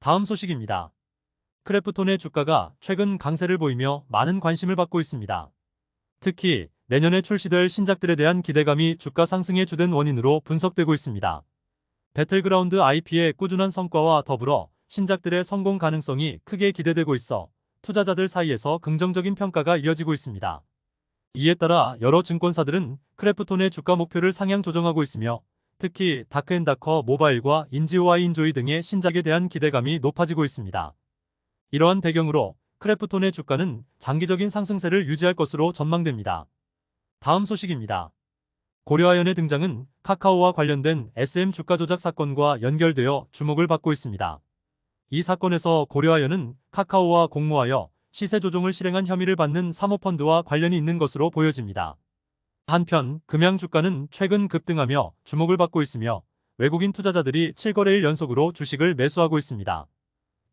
다음 소식입니다. 크래프톤의 주가가 최근 강세를 보이며 많은 관심을 받고 있습니다. 특히 내년에 출시될 신작들에 대한 기대감이 주가 상승의 주된 원인으로 분석되고 있습니다. 배틀그라운드 IP의 꾸준한 성과와 더불어 신작들의 성공 가능성이 크게 기대되고 있어 투자자들 사이에서 긍정적인 평가가 이어지고 있습니다. 이에 따라 여러 증권사들은 크래프톤의 주가 목표를 상향 조정하고 있으며 특히 다크앤다커 모바일과 인지OI 인조이 등의 신작에 대한 기대감이 높아지고 있습니다. 이러한 배경으로 크래프톤의 주가는 장기적인 상승세를 유지할 것으로 전망됩니다. 다음 소식입니다. 고려아연의 등장은 카카오와 관련된 SM 주가 조작 사건과 연결되어 주목을 받고 있습니다. 이 사건에서 고려아연은 카카오와 공모하여 시세 조종을 실행한 혐의를 받는 사모펀드와 관련이 있는 것으로 보여집니다. 한편 금양 주가는 최근 급등하며 주목을 받고 있으며 외국인 투자자들이 7거래일 연속으로 주식을 매수하고 있습니다.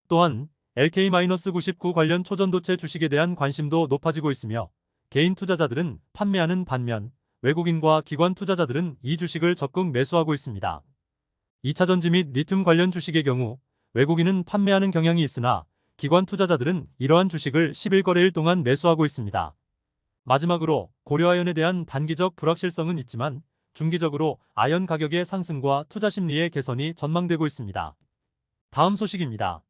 또한 LK-99 관련 초전도체 주식에 대한 관심도 높아지고 있으며 개인 투자자들은 판매하는 반면 외국인과 기관 투자자들은 이 주식을 적극 매수하고 있습니다. 2차전지 및 리튬 관련 주식의 경우 외국인은 판매하는 경향이 있으나 기관 투자자들은 이러한 주식을 11거래일 동안 매수하고 있습니다. 마지막으로 고려아연에 대한 단기적 불확실성은 있지만 중기적으로 아연 가격의 상승과 투자 심리의 개선이 전망되고 있습니다. 다음 소식입니다.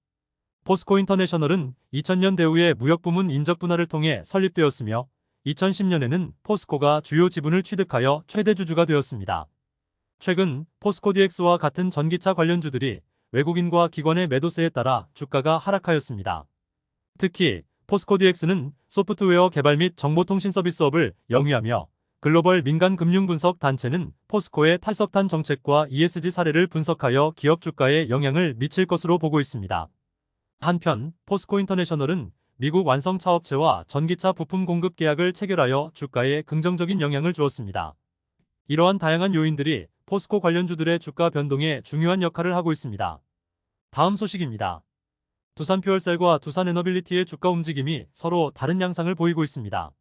포스코 인터내셔널은 2000년대 후에 무역부문 인적 분할을 통해 설립되었으며 2010년에는 포스코가 주요 지분을 취득하여 최대 주주가 되었습니다. 최근 포스코 DX와 같은 전기차 관련주들이 외국인과 기관의 매도세에 따라 주가가 하락하였습니다. 특히 포스코 DX는 소프트웨어 개발 및 정보통신 서비스업을 영위하며 글로벌 민간 금융 분석 단체는 포스코의 탈석탄 정책과 ESG 사례를 분석하여 기업 주가에 영향을 미칠 것으로 보고 있습니다. 한편 포스코 인터내셔널은 미국 완성차 업체와 전기차 부품 공급 계약을 체결하여 주가에 긍정적인 영향을 주었습니다. 이러한 다양한 요인들이 포스코 관련주들의 주가 변동에 중요한 역할을 하고 있습니다. 다음 소식입니다. 두산퓨얼셀과 두산에너빌리티의 주가 움직임이 서로 다른 양상을 보이고 있습니다.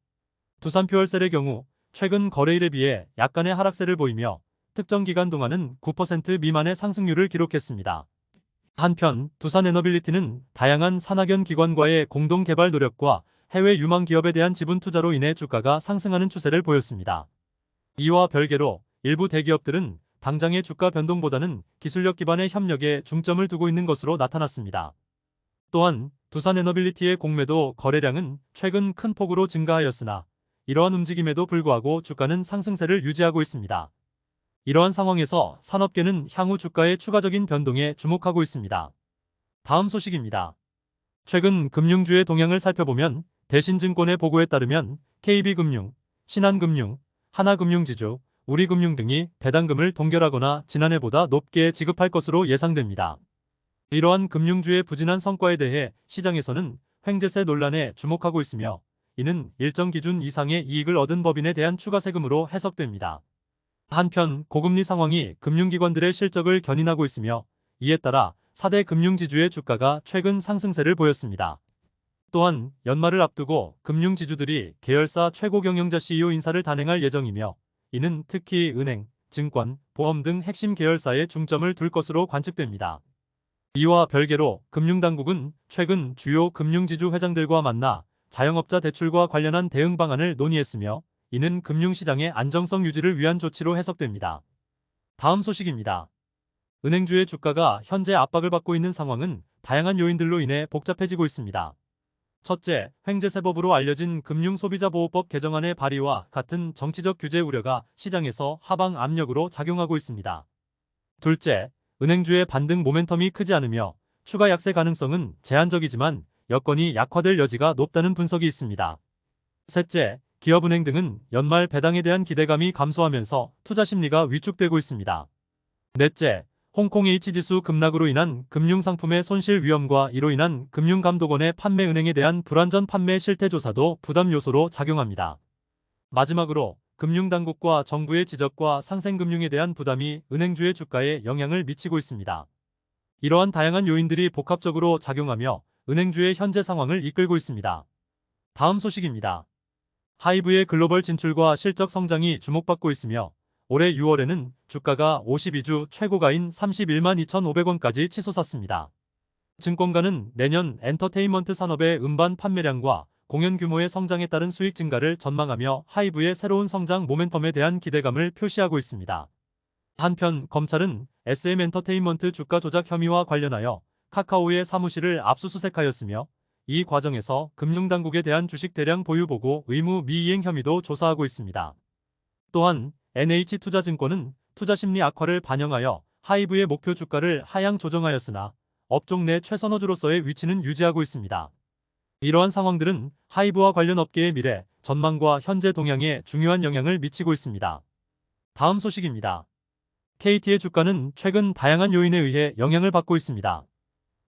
두산퓨얼셀의 경우 최근 거래일에 비해 약간의 하락세를 보이며 특정 기간 동안은 9% 미만의 상승률을 기록했습니다. 한편 두산에너빌리티는 다양한 산학연 기관과의 공동 개발 노력과 해외 유망 기업에 대한 지분 투자로 인해 주가가 상승하는 추세를 보였습니다. 이와 별개로 일부 대기업들은 당장의 주가 변동보다는 기술력 기반의 협력에 중점을 두고 있는 것으로 나타났습니다. 또한 두산에너빌리티의 공매도 거래량은 최근 큰 폭으로 증가하였으나 이러한 움직임에도 불구하고 주가는 상승세를 유지하고 있습니다. 이러한 상황에서 산업계는 향후 주가의 추가적인 변동에 주목하고 있습니다. 다음 소식입니다. 최근 금융주의 동향을 살펴보면 대신증권의 보고에 따르면 KB금융, 신한금융, 하나금융지주, 우리금융 등이 배당금을 동결하거나 지난해보다 높게 지급할 것으로 예상됩니다. 이러한 금융주의 부진한 성과에 대해 시장에서는 횡재세 논란에 주목하고 있으며 이는 일정 기준 이상의 이익을 얻은 법인에 대한 추가 세금으로 해석됩니다. 한편 고금리 상황이 금융기관들의 실적을 견인하고 있으며 이에 따라 4대 금융지주의 주가가 최근 상승세를 보였습니다. 또한 연말을 앞두고 금융지주들이 계열사 최고 경영자 CEO 인사를 단행할 예정이며 이는 특히 은행, 증권, 보험 등 핵심 계열사에 중점을 둘 것으로 관측됩니다. 이와 별개로 금융당국은 최근 주요 금융지주 회장들과 만나 자영업자 대출과 관련한 대응 방안을 논의했으며 이는 금융시장의 안정성 유지를 위한 조치로 해석됩니다. 다음 소식입니다. 은행주의 주가가 현재 압박을 받고 있는 상황은 다양한 요인들로 인해 복잡해지고 있습니다. 첫째, 횡재세법으로 알려진 금융소비자보호법 개정안의 발의와 같은 정치적 규제 우려가 시장에서 하방 압력으로 작용하고 있습니다. 둘째, 은행주의 반등 모멘텀이 크지 않으며 추가 약세 가능성은 제한적이지만 여건이 약화될 여지가 높다는 분석이 있습니다. 셋째, 기업은행 등은 연말 배당에 대한 기대감이 감소하면서 투자 심리가 위축되고 있습니다. 넷째, 홍콩 H지수 급락으로 인한 금융상품의 손실 위험과 이로 인한 금융감독원의 판매은행에 대한 불완전 판매 실태 조사도 부담 요소로 작용합니다. 마지막으로 금융당국과 정부의 지적과 상생금융에 대한 부담이 은행주의 주가에 영향을 미치고 있습니다. 이러한 다양한 요인들이 복합적으로 작용하며 은행주의 현재 상황을 이끌고 있습니다. 다음 소식입니다. 하이브의 글로벌 진출과 실적 성장이 주목받고 있으며 올해 6월에는 주가가 52주 최고가인 31만 2,500원까지 치솟았습니다. 증권가는 내년 엔터테인먼트 산업의 음반 판매량과 공연 규모의 성장에 따른 수익 증가를 전망하며 하이브의 새로운 성장 모멘텀에 대한 기대감을 표시하고 있습니다. 한편 검찰은 SM엔터테인먼트 주가 조작 혐의와 관련하여 카카오의 사무실을 압수수색하였으며 이 과정에서 금융당국에 대한 주식 대량 보유 보고 의무 미이행 혐의도 조사하고 있습니다. 또한 NH투자증권은 투자심리 악화를 반영하여 하이브의 목표 주가를 하향 조정하였으나 업종 내 최선호주로서의 위치는 유지하고 있습니다. 이러한 상황들은 하이브와 관련 업계의 미래, 전망과 현재 동향에 중요한 영향을 미치고 있습니다. 다음 소식입니다. KT의 주가는 최근 다양한 요인에 의해 영향을 받고 있습니다.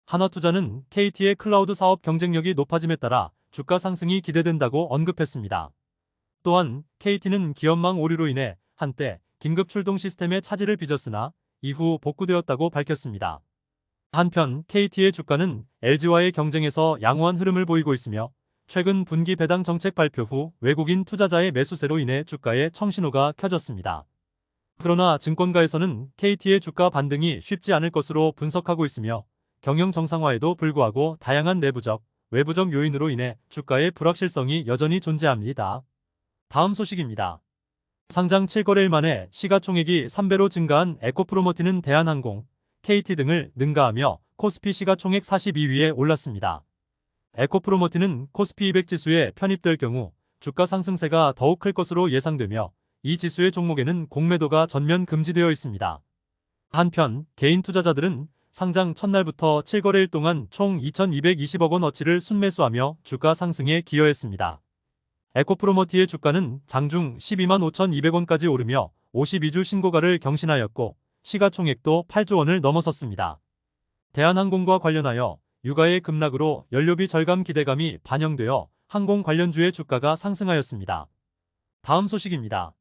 하나투자는 KT의 클라우드 사업 경쟁력이 높아짐에 따라 주가 상승이 기대된다고 언급했습니다. 또한 KT는 기업망 오류로 인해 한때 긴급 출동 시스템의 차질을 빚었으나 이후 복구되었다고 밝혔습니다. 한편 KT의 주가는 LG와의 경쟁에서 양호한 흐름을 보이고 있으며 최근 분기 배당 정책 발표 후 외국인 투자자의 매수세로 인해 주가에 청신호가 켜졌습니다. 그러나 증권가에서는 KT의 주가 반등이 쉽지 않을 것으로 분석하고 있으며 경영 정상화에도 불구하고 다양한 내부적, 외부적 요인으로 인해 주가의 불확실성이 여전히 존재합니다. 다음 소식입니다. 상장 7거래일 만에 시가총액이 3배로 증가한 에코프로머티는 대한항공, KT 등을 능가하며 코스피 시가총액 42위에 올랐습니다. 에코프로머티는 코스피 200 지수에 편입될 경우 주가 상승세가 더욱 클 것으로 예상되며 이 지수의 종목에는 공매도가 전면 금지되어 있습니다. 한편 개인 투자자들은 상장 첫날부터 7거래일 동안 총 2,220억 원어치를 순매수하며 주가 상승에 기여했습니다. 에코프로머티의 주가는 장중 12만 5,200원까지 오르며 52주 신고가를 경신하였고 시가총액도 8조 원을 넘어섰습니다. 대한항공과 관련하여 유가의 급락으로 연료비 절감 기대감이 반영되어 항공 관련주의 주가가 상승하였습니다. 다음 소식입니다.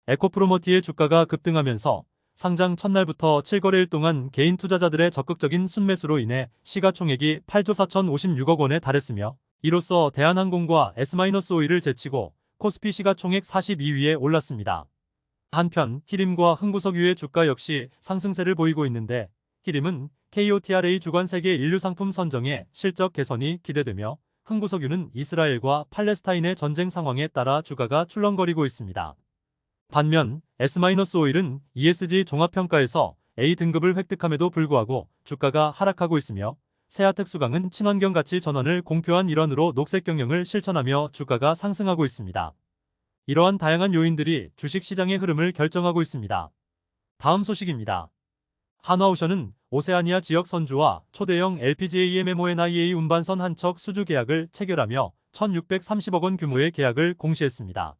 에코프로머티의 주가가 급등하면서 상장 첫날부터 7거래일 동안 개인 투자자들의 적극적인 순매수로 인해 시가총액이 8조 4,056억 원에 달했으며 이로써 대한항공과 S-오일을 제치고 코스피 시가총액 42위에 올랐습니다. 한편 히림과 흥구석유의 주가 역시 상승세를 보이고 있는데 히림은 KOTRA 주관 세계 인류상품 선정의 실적 개선이 기대되며 흥구석유는 이스라엘과 팔레스타인의 전쟁 상황에 따라 주가가 출렁거리고 있습니다. 반면 S-오일은 ESG 종합평가에서 A등급을 획득함에도 불구하고 주가가 하락하고 있으며 세아특수강은 친환경 가치 전환을 공표한 일환으로 녹색 경영을 실천하며 주가가 상승하고 있습니다. 이러한 다양한 요인들이 주식시장의 흐름을 결정하고 있습니다. 다음 소식입니다. 한화오션은 오세아니아 지역 선주와 초대형 LPGAMMONIA 운반선 한 척 수주 계약을 체결하며 1,630억 원 규모의 계약을 공시했습니다.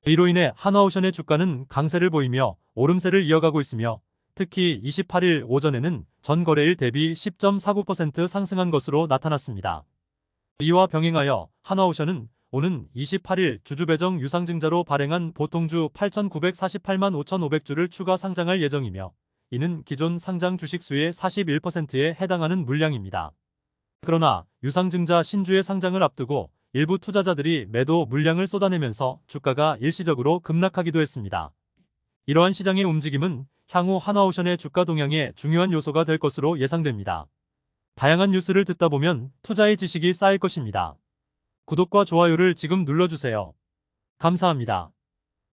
이로 인해 한화오션의 주가는 강세를 보이며 오름세를 이어가고 있으며 특히 28일 오전에는 전 거래일 대비 10.49% 상승한 것으로 나타났습니다. 이와 병행하여 한화오션은 오는 28일 주주배정 유상증자로 발행한 보통주 8,948만 5,500주를 추가 상장할 예정이며 이는 기존 상장 주식수의 41%에 해당하는 물량입니다. 그러나 유상증자 신주의 상장을 앞두고 일부 투자자들이 매도 물량을 쏟아내면서 주가가 일시적으로 급락하기도 했습니다. 이러한 시장의 움직임은 향후 한화오션의 주가 동향에 중요한 요소가 될 것으로 예상됩니다. 다양한 뉴스를 듣다 보면 투자의 지식이 쌓일 것입니다. 구독과 좋아요를 지금 눌러주세요. 감사합니다.